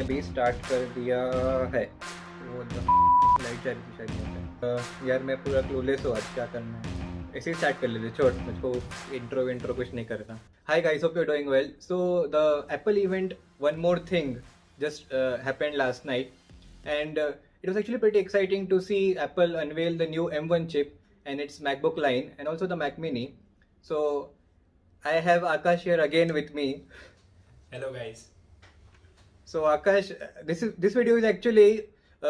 भी स्टार्ट कर दिया है। वो लाइट जा रही थी शायद यहाँ पे। यार मैं पूरा क्लूलेस हूँ, आज क्या करना है। ऐसे ही स्टार्ट कर लेते, छोड़, मुझको इंट्रो विंट्रो कुछ नहीं करना। Hi guys, hope you doing well. So the Apple event, one more thing just happened last night, and it was actually pretty exciting to see Apple unveil the new M1 chip and its MacBook line and also the Mac Mini. So I have Akash here again with me. Hello guys. So Akash, this video is actually,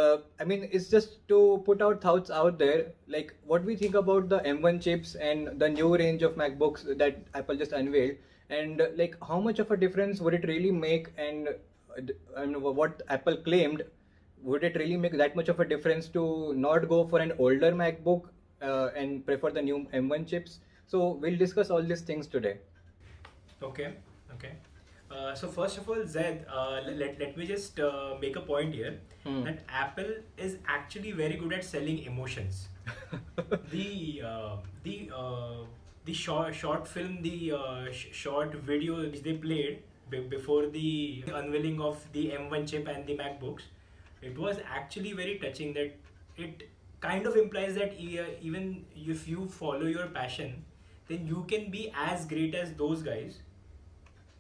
I mean, it's just to put our thoughts out there, like what we think about the M1 chips and the new range of MacBooks that Apple just unveiled, and like how much of a difference would it really make, and what Apple claimed, would it really make that much of a difference to not go for an older MacBook and prefer the new M1 chips? So we'll discuss all these things today. Okay. Okay. So first of all, Zed, let me just make a point here Hmm. that Apple is actually very good at selling emotions. the uh, the uh, the short film, the short video which they played before the unveiling of the M1 chip and the MacBooks, it was actually very touching. That it kind of implies that even if you follow your passion, then you can be as great as those guys,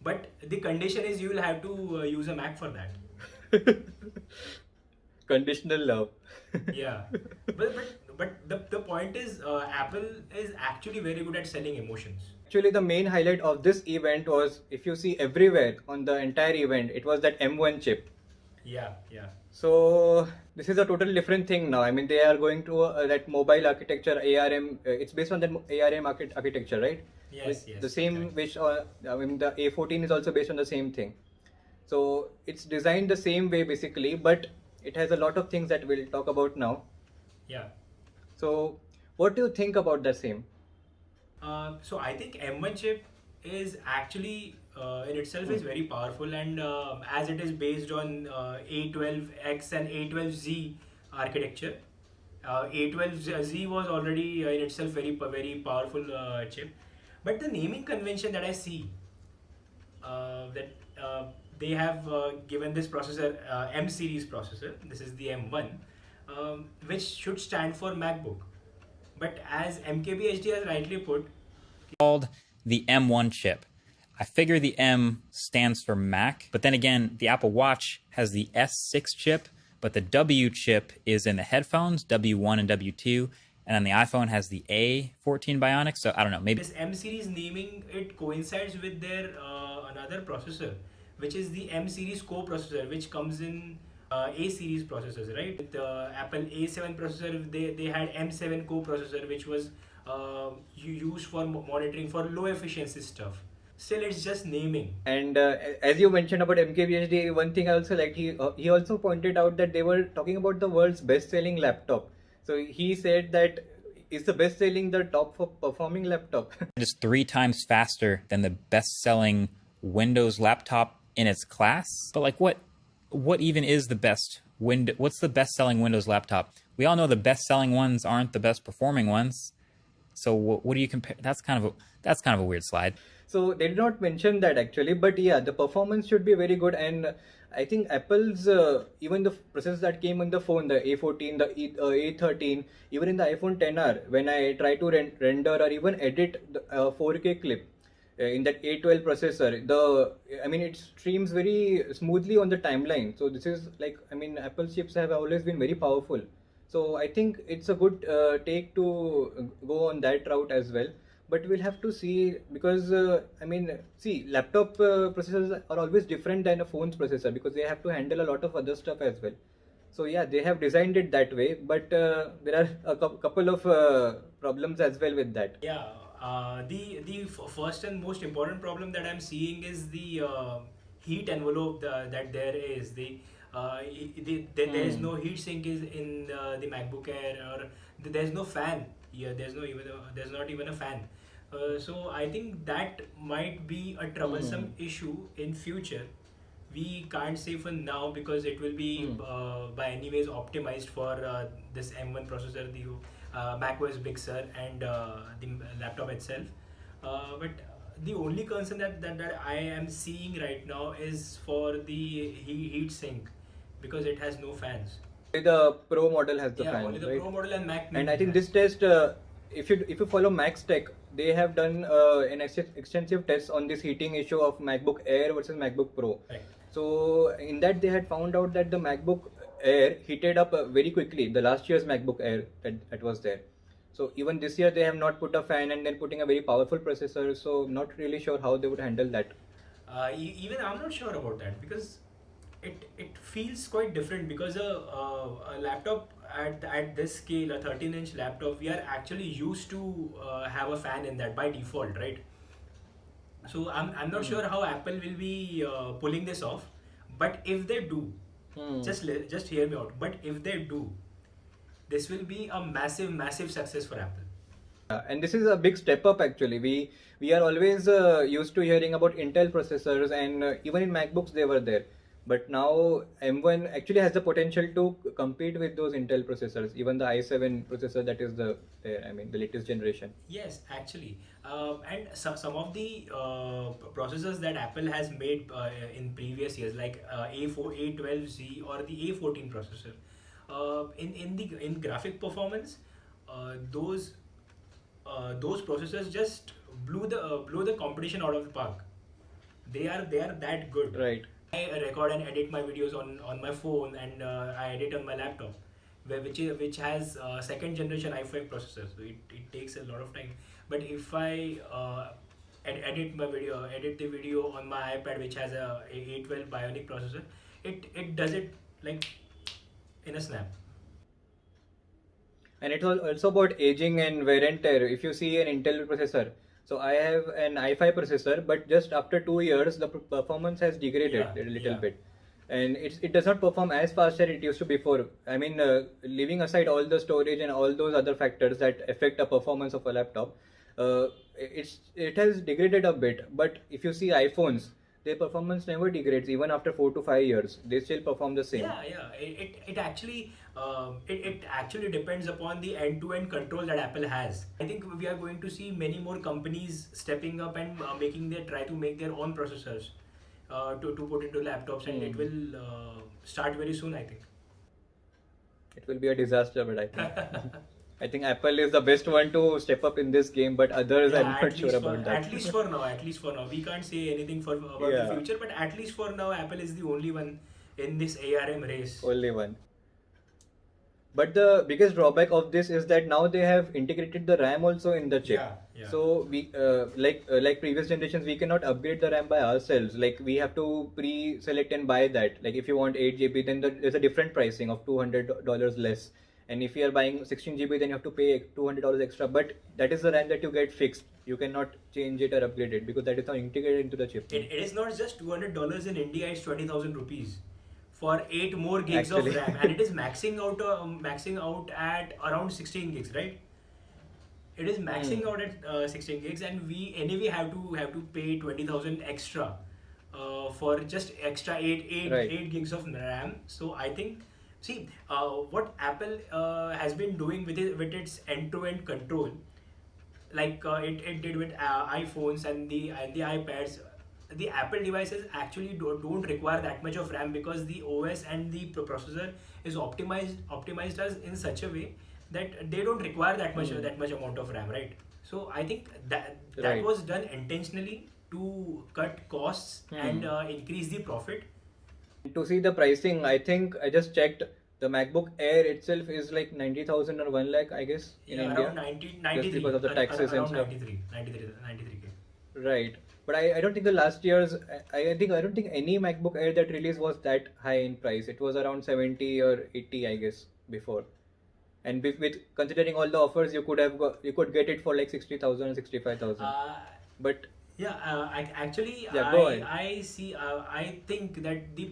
but the condition is you will have to use a Mac for that. Conditional love. Yeah, but the point is, Apple is actually very good at selling emotions. Actually, the main highlight of this event was, if you see everywhere on the entire event, it was that M1 chip. Yeah, yeah, So this is a totally different thing now. I mean, they are going to that mobile architecture, ARM. It's based on that ARM architecture, right? yes, yes, The same, correct. which I mean, the A14 is also based on the same thing. So it's designed the same way basically, but it has a lot of things that we'll talk about now. Yeah. So what do you think about the same? So I think M1 chip is actually in itself Hmm. is very powerful, and as it is based on A12X and A12Z architecture, A12Z was already in itself very powerful chip. But the naming convention that I see, that they have given this processor M series processor. This is the M1, which should stand for MacBook. But as MKBHD has rightly put, called the M1 chip. I figure the M stands for Mac, but then again, the Apple Watch has the S6 chip, but the W chip is in the headphones, W1 and W2, and then the iPhone has the A14 Bionic. So I don't know, maybe this M series naming, it coincides with their another processor, which is the M series co-processor, which comes in A series processors, right? With the Apple A7 processor, they had M7 co-processor, which was used for monitoring for low efficiency stuff. Still, it's just naming. And as you mentioned about MKBHD, one thing I also liked, he also pointed out that they were talking about the world's best-selling laptop. So he said that is the best-selling the top for performing laptop. it is 3 times faster than the best-selling Windows laptop in its class. But like, what even is the best What's the best-selling Windows laptop? We all know the best-selling ones aren't the best performing ones. So what do you compare? That's kind of a weird slide. So they did not mention that actually, but yeah, the performance should be very good. And I think Apple's even the processors that came on the phone, the A14, the A13, even in the iPhone 10R, when I try to render or even edit the 4K clip in that A12 processor, I mean, it streams very smoothly on the timeline. So this is like, I mean, Apple chips have always been very powerful. So I think it's a good take to go on that route as well. But we'll have to see, because I mean, see, laptop processors are always different than a phone's processor because they have to handle a lot of other stuff as well. So yeah, they have designed it that way, but there are a couple of problems as well with that. Yeah, the first and most important problem that I'm seeing is the heat envelope that there is. There is Hmm. no heat sink is in the MacBook Air, or there's no fan. Yeah, there's not even a fan. So I think that might be a Hmm. troublesome issue in future. We can't say for now because it will be Hmm. by anyways optimized for this M1 processor, the macOS Big Sur, and the laptop itself. But the only concern that I am seeing right now is for the heat sink, because it has no fans. Only the Pro model has the Yeah, fan, only the right? Pro model and Mac And Mini I think has. this test, if you follow Max Tech, they have done an extensive test on this heating issue of MacBook Air versus MacBook Pro. Right. So in that they had found out that the MacBook Air heated up very quickly. The last year's MacBook Air that was there. So even this year they have not put a fan and then putting a very powerful processor. So not really sure how they would handle that. Even I'm not sure about that, because it feels quite different, because a laptop at this scale, a 13-inch laptop, we are actually used to have a fan in that by default, right? So I'm not sure how Apple will be pulling this off, but if they do, just hear me out. But if they do, this will be a massive success for Apple. And this is a big step up actually. We are always used to hearing about Intel processors, and even in MacBooks they were there. But now M1 actually has the potential to compete with those Intel processors, even the i7 processor that is the latest generation. Yes, actually, and some of the processors that Apple has made in previous years, like A12Z or the A14 processor, in graphic performance, those processors just blew the competition out of the park. They are that good. Right. I record and edit my videos on my phone, and I edit on my laptop, which has second generation i5 processor, so it takes a lot of time. But if I edit the video on my iPad, which has a A12 Bionic processor, it does it like in a snap. And it was also about aging and wear and tear. If you see an Intel processor, so I have an i5 processor, but just after 2 years, the performance has degraded Yeah, a little yeah. bit, and it does not perform as fast as it used to before. Leaving aside all the storage and all those other factors that affect the performance of a laptop, it has degraded a bit. But if you see iPhones, their performance never degrades even after 4 to 5 years. They still perform the same. Yeah. It actually depends upon the end-to-end control that Apple has. I think we are going to see many more companies stepping up and try to make their own processors to put into laptops, and it will start very soon, I think. It will be a disaster, but I think I think Apple is the best one to step up in this game, but others I'm not sure about that. At least for now, we can't say anything about Yeah. the future, but at least for now, Apple is the only one in this ARM race. Only one. But the biggest drawback of this is that now they have integrated the RAM also in the chip. Yeah. So we like previous generations, we cannot upgrade the RAM by ourselves. Like we have to pre-select and buy that. Like if you want 8 GB, then there's a different pricing of $200 less. And if you are buying 16 GB, then you have to pay $200 extra. But that is the RAM that you get fixed. You cannot change it or upgrade it because that is now integrated into the chip. It is not just $200 in India; it's 20,000 rupees for 8 more gigs Actually. of RAM, and it is maxing out at around 16 gigs, right? It is maxing out at 16 gigs, and we anyway have to pay 20,000 extra for just extra 8 gigs of RAM. So I think, see, what Apple has been doing with its end-to-end control, like it did with iPhones and the iPads. The Apple devices actually don't require that much of RAM, because the OS and the processor is optimized as in such a way that they don't require that much amount of RAM, right? So I think that Right. was done intentionally to cut costs and increase the profit. To see the pricing, I think I just checked. The MacBook Air itself is like 90,000 or 1 lakh, I guess, in India. Around 93, Just because of the taxes and around stuff. 93k. Right. But I don't think the last year's I don't think any MacBook Air that released was that high in price. It was around 70 or 80, I guess, before. And with considering all the offers, you could get it for like 60,000 or 65,000. But Yeah, go ahead. I see. I think that the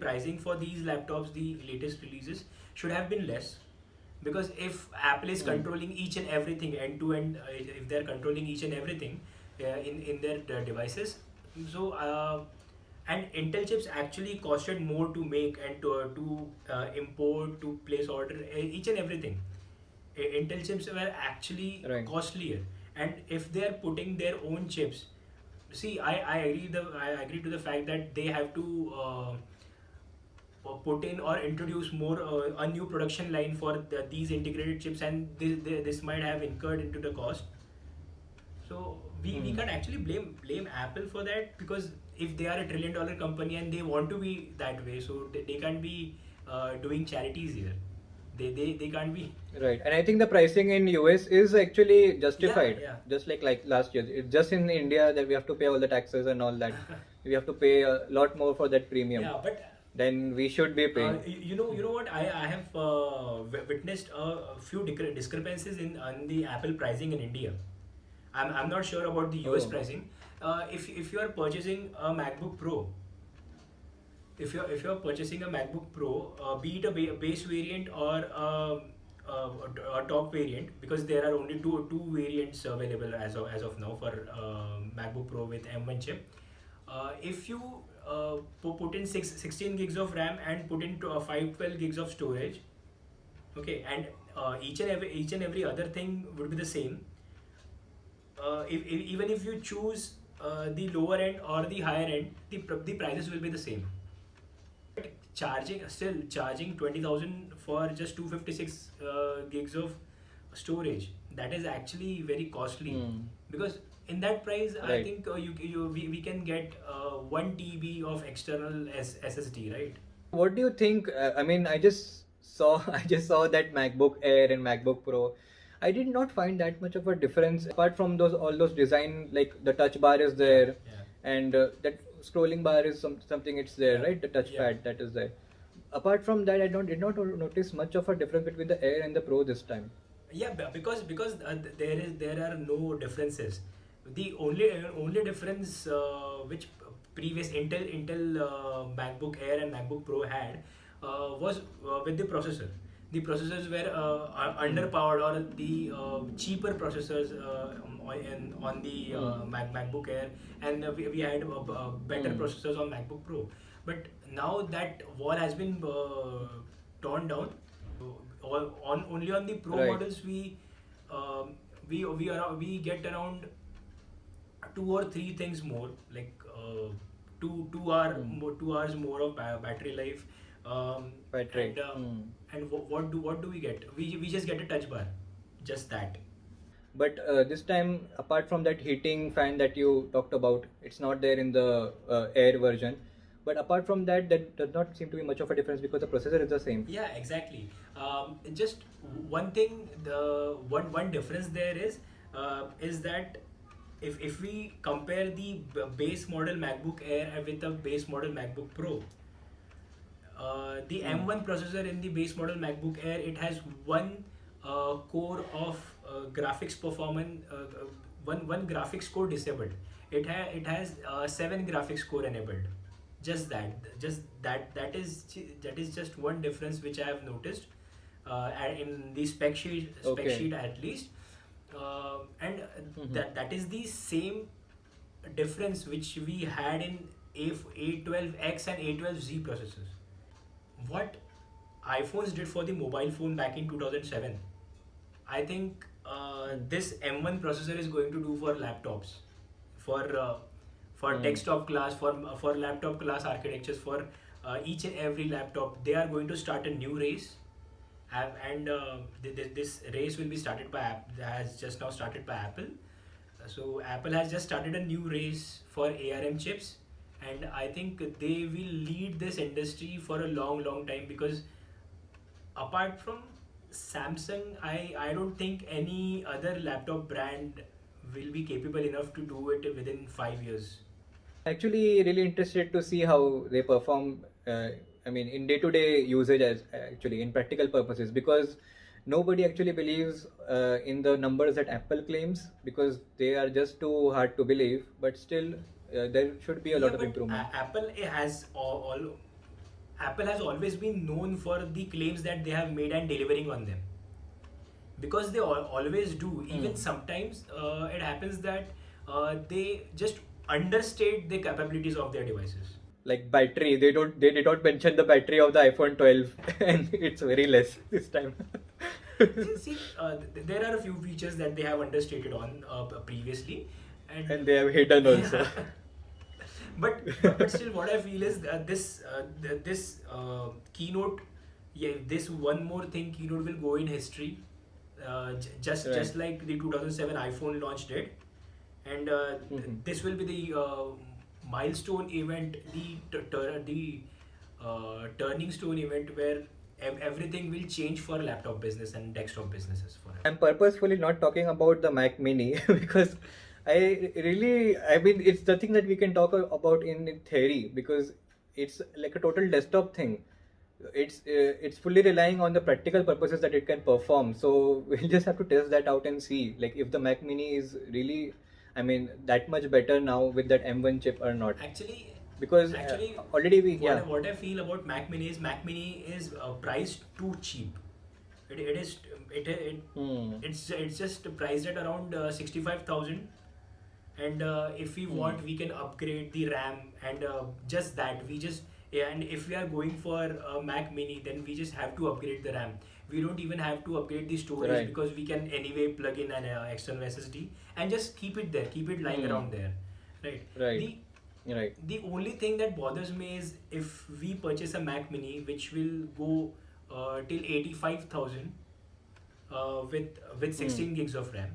pricing for these laptops, the latest releases, should have been less, because if Apple is controlling each and everything end to end, if they're controlling each and everything in their devices, so and Intel chips actually costed more to make and to import, to place order, each and everything. Intel chips were actually Right. costlier, and if they are putting their own chips, see, I agree to the fact that they have to put in or introduce more a new production line for these integrated chips, and this might have incurred into the cost. So we can't actually blame Apple for that, because if they are a $1 trillion company and they want to be that way, so they can't be doing charities here. They can't be. Right, and I think the pricing in US is actually justified. Yeah. Just like last year. It's just in India that we have to pay all the taxes and all that. We have to pay a lot more for that premium. Yeah, but Then we should be paying. you know what? I have witnessed a few discrepancies in on the Apple pricing in India. I'm not sure about the US Oh. pricing. If you are purchasing a MacBook Pro, if you're purchasing a MacBook Pro, be it a base variant or a top variant, because there are only two variants available as of now for MacBook Pro with M1 chip. If you put in 16 gigs of RAM and put in 512 gigs of storage, okay, and each and every other thing would be the same. Even if you choose the lower end or the higher end, the prices will be the same. Charging 20,000 for just 256 gigs of storage, that is actually very costly. Because in that price, I Right. think we can get 1 TB of external SSD, right? What do you think? I mean, I just saw that MacBook Air and MacBook Pro. I did not find that much of a difference apart from all those design, like the touch bar is there, Yeah. and that scrolling bar is something, it's there, Yeah. right? The touchpad Yeah. that is there. Apart from that, I did not notice much of a difference between the Air and the Pro this time. Yeah, because there are no differences. The only difference which previous Intel MacBook Air and MacBook Pro had was with the processor. The processors were underpowered, or the cheaper processors on the MacBook Air, and we had better processors on MacBook Pro. But now that wall has been torn down. Only on the Pro Right. models we get around 2 or 3 things more, like 2 hours more of battery life. Battery. And what do we get? We just get a touch bar, just that. But this time, apart from that heating fan that you talked about, it's not there in the Air version. But apart from that, there does not seem to be much of a difference because the processor is the same. Yeah, exactly. Just one thing, the one difference there is that if we compare the base model MacBook Air with the base model MacBook Pro, the M1 processor in the base model MacBook Air, it has one core of graphics performance, one graphics core disabled. It has 7 graphics core enabled. Just that is just one difference which I have noticed in the spec sheet Okay. at least. And that is the same difference which we had in A12X and A12Z processors. What iPhones did for the mobile phone back in 2007, I think this M1 processor is going to do for laptops, for desktop class, for laptop class architectures, for each and every laptop. They are going to start a new race, and this race will be started by has just now started by Apple. So Apple has just started a new race for ARM chips, and I think they will lead this industry for a long time, because apart from Samsung, I don't think any other laptop brand will be capable enough to do it within 5 years. Actually, really interested to see how they perform. I mean, in day-to-day usage, as actually in practical purposes, because nobody actually believes in the numbers that Apple claims, because they are just too hard to believe. But still, there should be a lot Yeah, of but improvement. Apple has Apple has always been known for the claims that they have made and delivering on them, because they always do. Even sometimes it happens that they just understate the capabilities of their devices. Like battery, they did not mention the battery of the iPhone 12, and it's very less this time. See, there are a few features that they have understated on previously, And they have hidden also. but still, what I feel is that this keynote, yeah, this one more thing, keynote will go in history, just Right. like the 2007 iPhone launch did, and this will be the milestone event, the turning stone event where everything will change for laptop business and desktop businesses forever. I'm purposefully not talking about the Mac Mini because I mean, it's the thing that we can talk about in theory because it's like a total desktop thing. It's fully relying on the practical purposes that it can perform. So we'll just have to test that out and see, like if the Mac Mini is really, I mean, that much better now with that M1 chip or not. Actually, Because already what I feel about Mac Mini is priced too cheap. It is it's just priced at around 65,000, and if we want, we can upgrade the RAM, and just that we just, yeah, and if we are going for a Mac Mini, then we just have to upgrade the RAM. We don't even have to upgrade the storage Right. because we can anyway plug in an external SSD and just keep it there, keep it lying around there, right? Right. Right. The only thing that bothers me is if we purchase a Mac Mini, which will go till 85,000 with 16 gigs of RAM,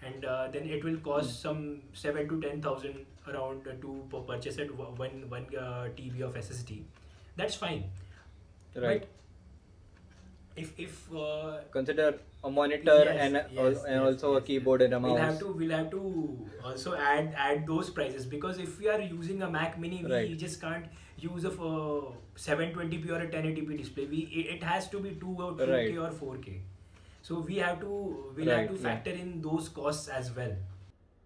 and then it will cost some 7 to 10,000 around to purchase it one TB of SSD. That's fine. Right. But if Consider a monitor Yes, and yes, and yes, also a yes, keyboard and a mouse. we'll have to also add those prices, because if we are using a Mac Mini, we Right. just can't use a 720p or a 1080p display. It has to be 2K Right. or 4K. So we'll have Right, to yeah. factor in those costs as well.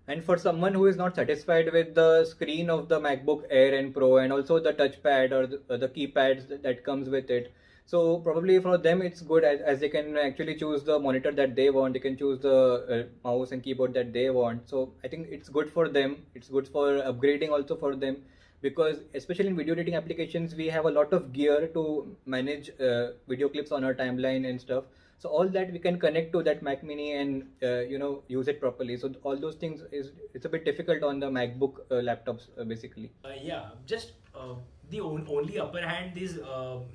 And for someone who is not satisfied with the screen of the MacBook Air and Pro and also the touchpad or the keypads that comes with it, so probably for them it's good as they can actually choose the monitor that they want, they can choose the mouse and keyboard that they want. So I think it's good for them, it's good for upgrading also for them, because especially in video editing applications we have a lot of gear to manage video clips on our timeline and stuff. So all that we can connect to that Mac Mini and use it properly. So all those things it's a bit difficult on the MacBook laptops basically. Yeah, just the only upper hand is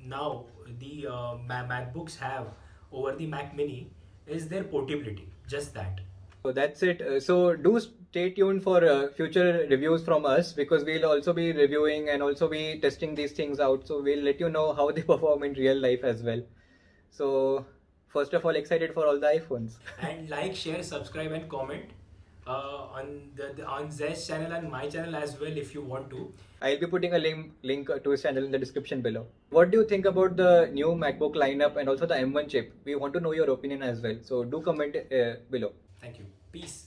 now the MacBooks have over the Mac Mini is their portability. Just that. So that's it. So do stay tuned for future reviews from us, because we'll also be reviewing and also be testing these things out. So we'll let you know how they perform in real life as well. So first of all, excited for all the iPhones. And like, share, subscribe, and comment on Z's channel and my channel as well if you want to. I'll be putting a link to his channel in the description below. What do you think about the new MacBook lineup and also the M1 chip? We want to know your opinion as well. So do comment below. Thank you. Peace.